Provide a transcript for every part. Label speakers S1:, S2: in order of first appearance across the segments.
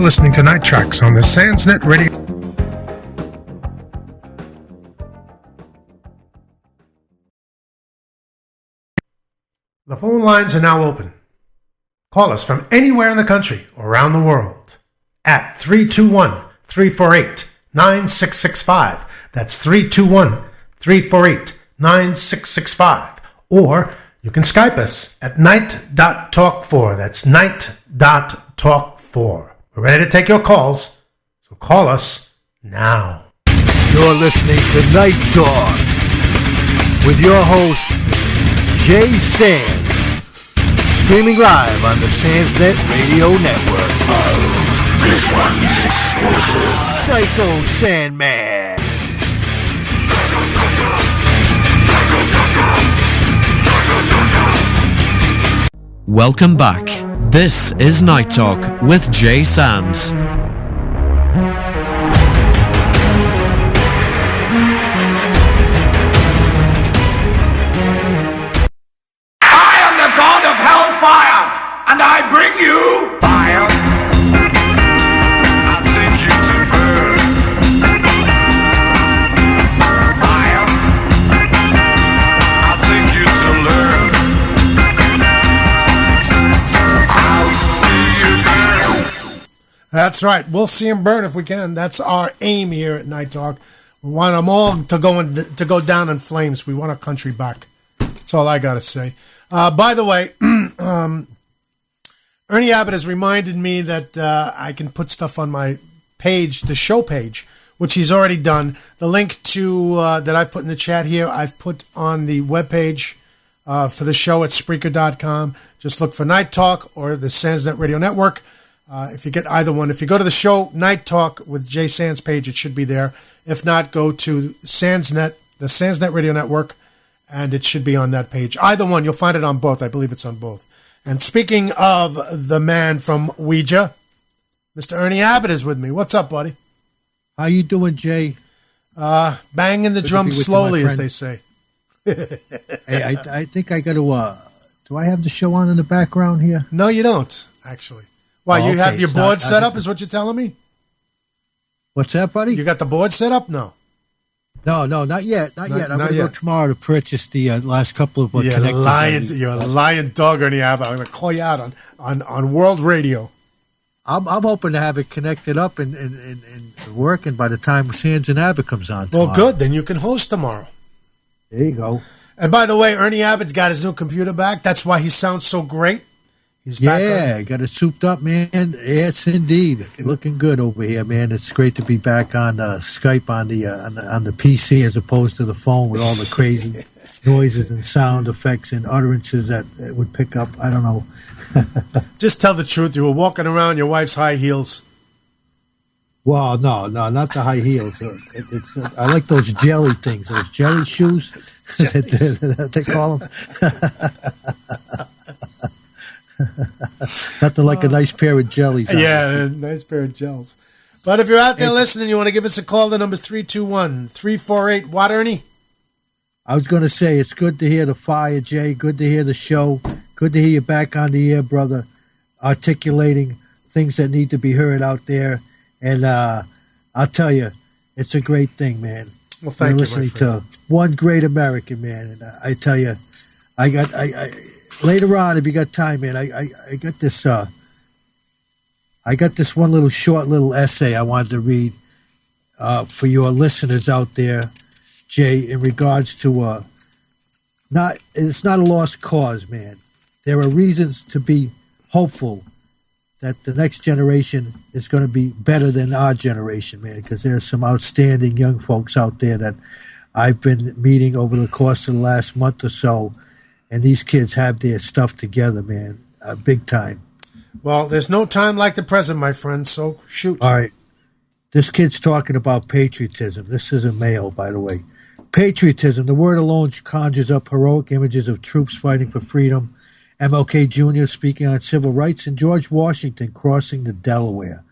S1: You're listening to Night Tracks on the Sandsnet Radio. The phone lines are now open. Call us from anywhere in the country or around the world at 321-348-9665. That's 321-348-9665. Or you can Skype us at night.talk4. That's night.talk4. We're ready to take your calls, so call us now.
S2: You're listening to Night Talk with your host, Jay Sands, streaming live on the Sandsnet Radio Network.
S3: This one's explosive.
S2: Psycho Sandman.
S4: Welcome back. This is Night Talk with Jay Sands.
S3: And I bring you fire. I'll take you to burn. Fire. I'll take you to learn. I'll see you burn.
S1: That's right. We'll see him burn if we can. That's our aim here at Night Talk. We want them all to go down in flames. We want our country back. That's all I got to say. By the way, Ernie Abbott has reminded me that I can put stuff on my page, the show page, which he's already done. The link to that I've put in the chat here, I've put on the webpage for the show at Spreaker.com. Just look for Night Talk or the Sandsnet Radio Network. If you get either one, if you go to the show Night Talk with Jay Sands page, it should be there. If not, go to Sandsnet, the Sandsnet Radio Network, and it should be on that page. Either one, you'll find it on both. I believe it's on both. And speaking of the man from Ouija, Mr. Ernie Abbott is with me. What's up, buddy?
S2: How you doing, Jay?
S1: Banging the drum slowly, as they say.
S2: Hey, I think I got to... do I have the show on in the background here?
S1: No, you don't, actually. Why, you have your board set up, is what you're telling me?
S2: What's that, buddy?
S1: You got the board set up? No.
S2: No, not yet. Not yet. I'm going to go tomorrow to purchase the last couple of connectors.
S1: You're a lying dog, Ernie Abbott. I'm going to call you out on World Radio.
S2: I'm hoping to have it connected up and working by the time Sands and Abbott comes on tomorrow.
S1: Well, good. Then you can host tomorrow.
S2: There you go.
S1: And by the way, Ernie Abbott's got his new computer back. That's why he sounds so great. He's back.
S2: Yeah, got it souped up, man. Yes, indeed. Looking good over here, man. It's great to be back on Skype on the PC as opposed to the phone with all the crazy noises and sound effects and utterances that it would pick up. I don't know.
S1: Just tell the truth. You were walking around your wife's high heels.
S2: Well, no, not the high heels. I like those jelly things, those jelly shoes. They call them. Nothing like a nice pair of jellies.
S1: Yeah, a nice pair of gels. But if you're out there listening, you want to give us a call, the number's 321-348. What, Ernie?
S2: I was going to say, it's good to hear the fire, Jay. Good to hear the show. Good to hear you back on the air, brother, articulating things that need to be heard out there. And I'll tell you, it's a great thing, man.
S1: Well, thank you,
S2: listening to one great American, man. And I tell you, I later on, if you got time, man, I got this. I got this one little short little essay I wanted to read for your listeners out there, Jay, in regards to it's not a lost cause, man. There are reasons to be hopeful that the next generation is going to be better than our generation, man, because there's some outstanding young folks out there that I've been meeting over the course of the last month or so. And these kids have their stuff together, man, big time.
S1: Well, there's no time like the present, my friend, so shoot.
S2: All right. This kid's talking about patriotism. This is a male, by the way. Patriotism, the word alone conjures up heroic images of troops fighting for freedom, MLK Jr. speaking on civil rights, and George Washington crossing the Delaware.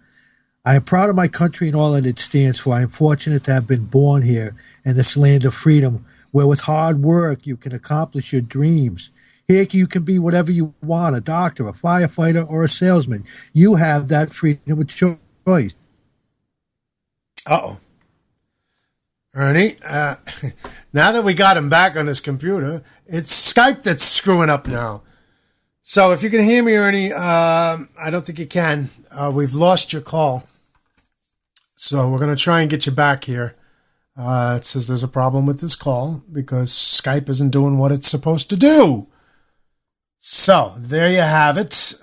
S2: I am proud of my country and all that it stands for. I am fortunate to have been born here in this land of freedom, where with hard work you can accomplish your dreams. Here you can be whatever you want, a doctor, a firefighter, or a salesman. You have that freedom of choice.
S1: Uh-oh. Ernie, now that we got him back on his computer, it's Skype that's screwing up now. So if you can hear me, Ernie, I don't think you can. We've lost your call. So we're going to try and get you back here. It says there's a problem with this call because Skype isn't doing what it's supposed to do. So there you have it.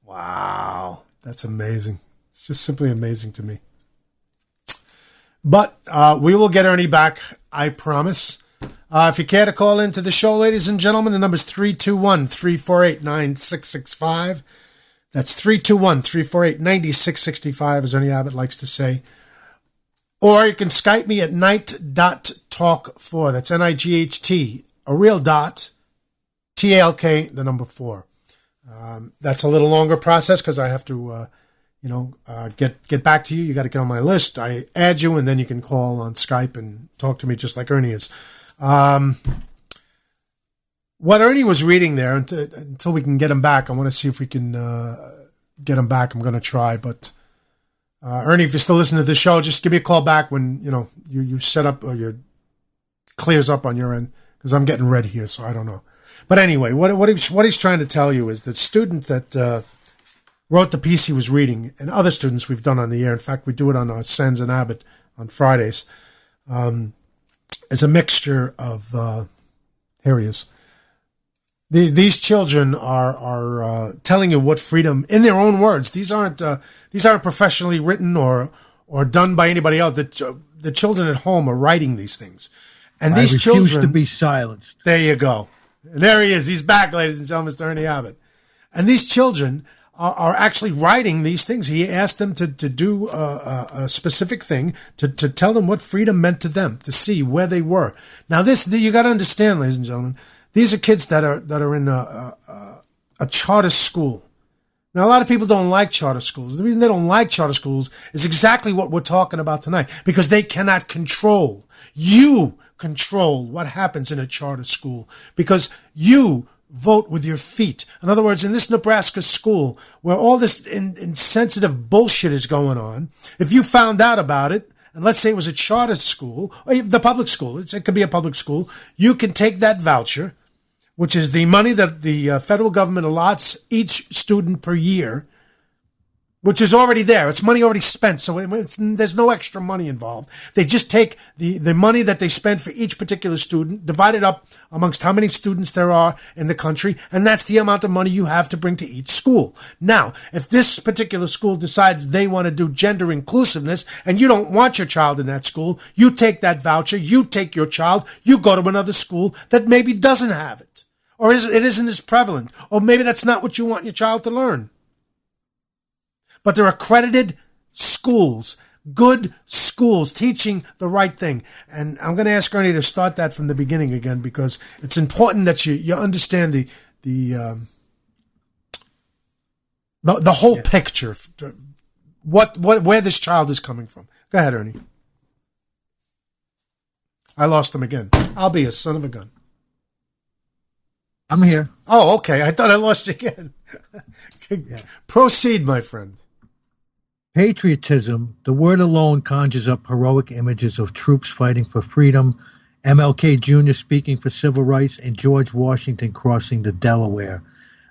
S1: Wow. That's amazing. It's just simply amazing to me. But we will get Ernie back, I promise. If you care to call into the show, ladies and gentlemen, the number is 321-348-9665. That's 321-348-9665, as Ernie Abbott likes to say. Or you can Skype me at night.talk4. That's N-I-G-H-T, a real dot, T-A-L-K, the number 4. That's a little longer process because I have to, get back to you. You got to get on my list. I add you, and then you can call on Skype and talk to me just like Ernie is. What Ernie was reading there, until we can get him back, I want to see if we can get him back. I'm going to try, but Ernie, if you're still listening to this show, just give me a call back when you set up or your clears up on your end, because I'm getting red here, so I don't know. But anyway, what he's trying to tell you is that student that wrote the piece he was reading, and other students we've done on the air. In fact, we do it on our Sands and Abbott on Fridays. Is a mixture of here he is. These children are telling you what freedom, in their own words. These aren't professionally written or done by anybody else. The children at home are writing these things, and these
S2: refuse
S1: children
S2: to be silenced.
S1: There you go. And there he is. He's back, ladies and gentlemen, Mr. Ernie Abbott. And these children are actually writing these things. He asked them to do a specific thing, to tell them what freedom meant to them, to see where they were. Now, you got to understand, ladies and gentlemen, these are kids that are in a charter school. Now, a lot of people don't like charter schools. The reason they don't like charter schools is exactly what we're talking about tonight, because they cannot control. You control what happens in a charter school because you vote with your feet. In other words, in this Nebraska school where all this insensitive bullshit is going on, if you found out about it, and let's say it was a charter school, or the public school, it could be a public school, you can take that voucher, which is the money that the federal government allots each student per year, which is already there. It's money already spent, so there's no extra money involved. They just take the money that they spend for each particular student, divide it up amongst how many students there are in the country, and that's the amount of money you have to bring to each school. Now, if this particular school decides they want to do gender inclusiveness, and you don't want your child in that school, you take that voucher, you take your child, you go to another school that maybe doesn't have it, or it isn't as prevalent, or maybe that's not what you want your child to learn. But they're accredited schools, good schools, teaching the right thing. And I'm going to ask Ernie to start that from the beginning again, because it's important that you understand the whole picture, where this child is coming from. Go ahead, Ernie. I lost him again. I'll be a son of a gun.
S2: I'm here.
S1: Oh, okay. I thought I lost you again.
S2: Yeah.
S1: Proceed, my friend.
S2: Patriotism, the word alone conjures up heroic images of troops fighting for freedom, MLK Jr. speaking for civil rights, and George Washington crossing the Delaware.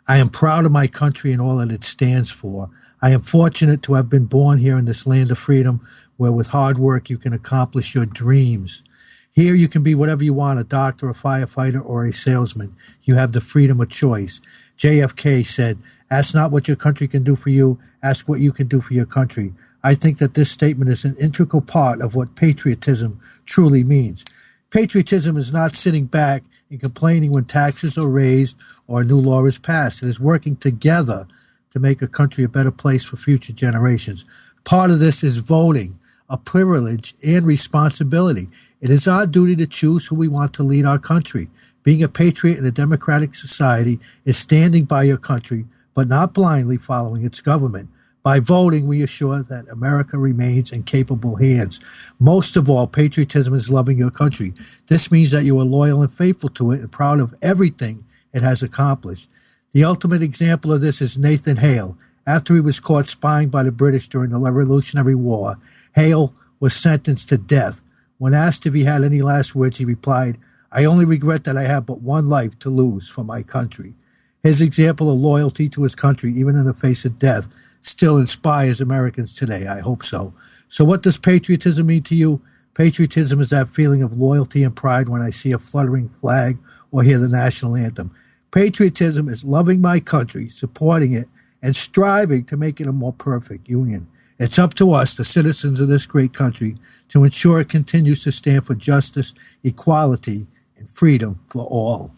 S2: I am proud of my country and all that it stands for. I am fortunate to have been born here in this land of freedom, where with hard work you can accomplish your dreams. Here you can be whatever you want, a doctor, a firefighter, or a salesman. You have the freedom of choice. JFK said, "Ask not what your country can do for you, ask what you can do for your country." I think that this statement is an integral part of what patriotism truly means. Patriotism is not sitting back and complaining when taxes are raised or a new law is passed. It is working together to make a country a better place for future generations. Part of this is voting, a privilege and responsibility. It is our duty to choose who we want to lead our country. Being a patriot in a democratic society is standing by your country, but not blindly following its government. By voting, we assure that America remains in capable hands. Most of all, patriotism is loving your country. This means that you are loyal and faithful to it and proud of everything it has accomplished. The ultimate example of this is Nathan Hale. After he was caught spying by the British during the Revolutionary War, Hale was sentenced to death. When asked if he had any last words, he replied, "I only regret that I have but one life to lose for my country." His example of loyalty to his country, even in the face of death, still inspires Americans today. I hope so. So what does patriotism mean to you? Patriotism is that feeling of loyalty and pride when I see a fluttering flag or hear the national anthem. Patriotism is loving my country, supporting it, and striving to make it a more perfect union. It's up to us, the citizens of this great country, to ensure it continues to stand for justice, equality, and freedom for all.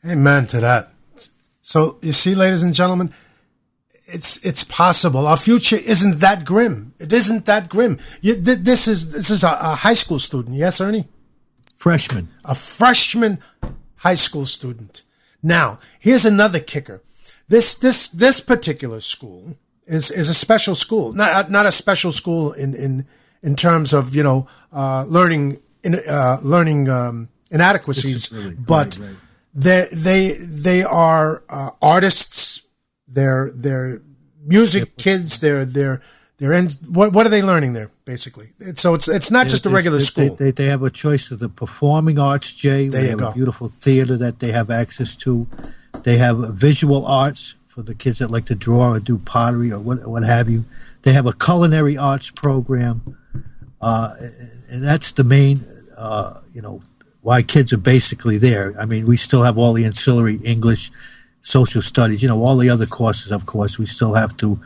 S1: Amen to that. So you see, ladies and gentlemen, it's possible. Our future isn't that grim. It isn't that grim. This is a high school student. Yes, Ernie?
S2: Freshman.
S1: A freshman high school student. Now, here's another kicker. This particular school is a special school. Not a special school in terms of learning inadequacies,
S2: really,
S1: but
S2: right.
S1: they are artists. They're music kids. They're in. What are they learning there? Basically, so it's not just a regular school.
S2: They have a choice of the performing arts, Jay.
S1: There
S2: they
S1: you
S2: have
S1: go.
S2: a beautiful theater that they have access to. They have visual arts for the kids that like to draw or do pottery or what have you. They have a culinary arts program, and that's the main, why kids are basically there. I mean, we still have all the ancillary English, social studies, all the other courses. Of course, we still have to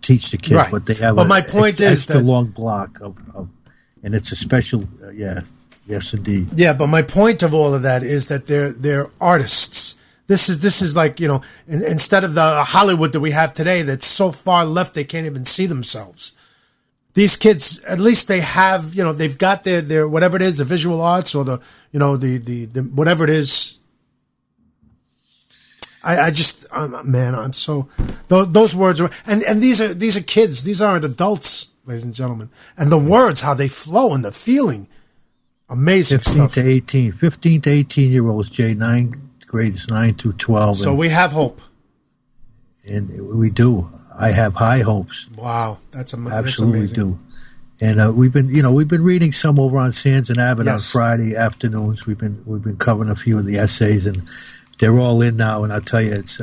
S2: teach the kids,
S1: Right.
S2: but they have.
S1: But my point is
S2: extra
S1: that
S2: long block of and it's a special, yes, indeed.
S1: Yeah, but my point of all of that is that they're artists. This is like, instead of the Hollywood that we have today that's so far left they can't even see themselves. These kids, at least they have, they've got their whatever it is, the visual arts or the whatever it is. I'm so those words are, and these are kids. These aren't adults, ladies and gentlemen. And the words, how they flow and the feeling, amazing
S2: 15
S1: stuff.
S2: to 18, 15 to 18-year-olds, Jay, grades 9 through 12.
S1: So we have hope.
S2: And we do. I have high hopes.
S1: Wow, that's
S2: Absolutely
S1: amazing.
S2: do. And we've been reading some over on Sands and Abbott on Friday afternoons. We've been covering a few of the essays, and they're all in now. And I'll tell you, it's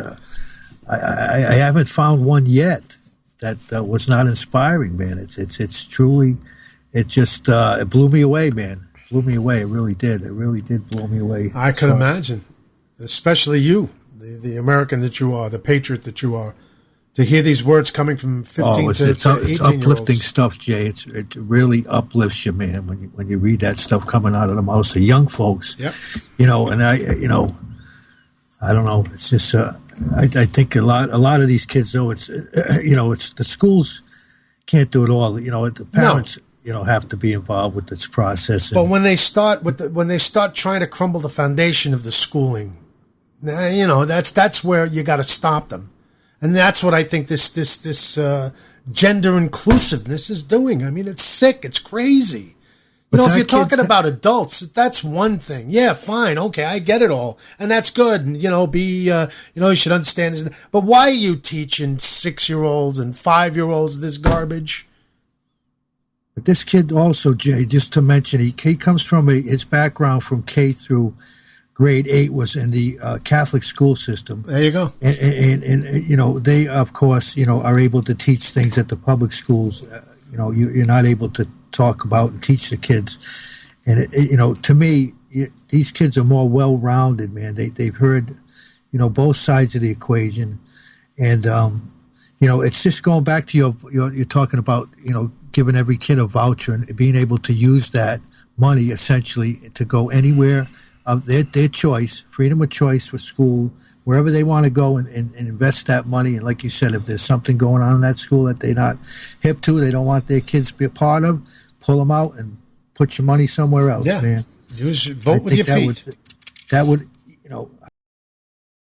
S2: I haven't found one yet that was not inspiring, man. It's truly, it just it blew me away, man. It blew me away. It really did. It really did blow me away.
S1: I could imagine, especially you, the American that you are, the patriot that you are. To hear these words coming from 15 to 18
S2: it's uplifting
S1: year olds.
S2: stuff, Jay. It really uplifts you, man, when you read that stuff coming out of the mouths of young folks.
S1: Yep.
S2: And I don't know. It's just I think a lot of these kids, though, it's it's the schools can't do it all. The parents have to be involved with this process.
S1: But when they start trying to crumble the foundation of the schooling, that's where you got to stop them. And that's what I think this gender inclusiveness is doing. I mean, it's sick. It's crazy. If you're talking about adults, that's one thing. Yeah, fine. Okay, I get it all. And that's good. And, you should understand this. But why are you teaching 6-year-olds and 5-year-olds this garbage?
S2: But this kid also, Jay, just to mention, he comes from his background from K through grade 8 was in the Catholic school system.
S1: There you go.
S2: And they, of course, are able to teach things that the public schools, you're not able to talk about and teach the kids. And, to me, these kids are more well-rounded, man. They've heard, both sides of the equation. And, it's just going back to you're talking about, giving every kid a voucher and being able to use that money essentially to go anywhere of their choice, freedom of choice for school, wherever they want to go and invest that money. And like you said, if there's something going on in that school that they're not hip to, they don't want their kids to be a part of, pull them out and put your money somewhere else, man.
S1: Vote with your feet.
S2: That would,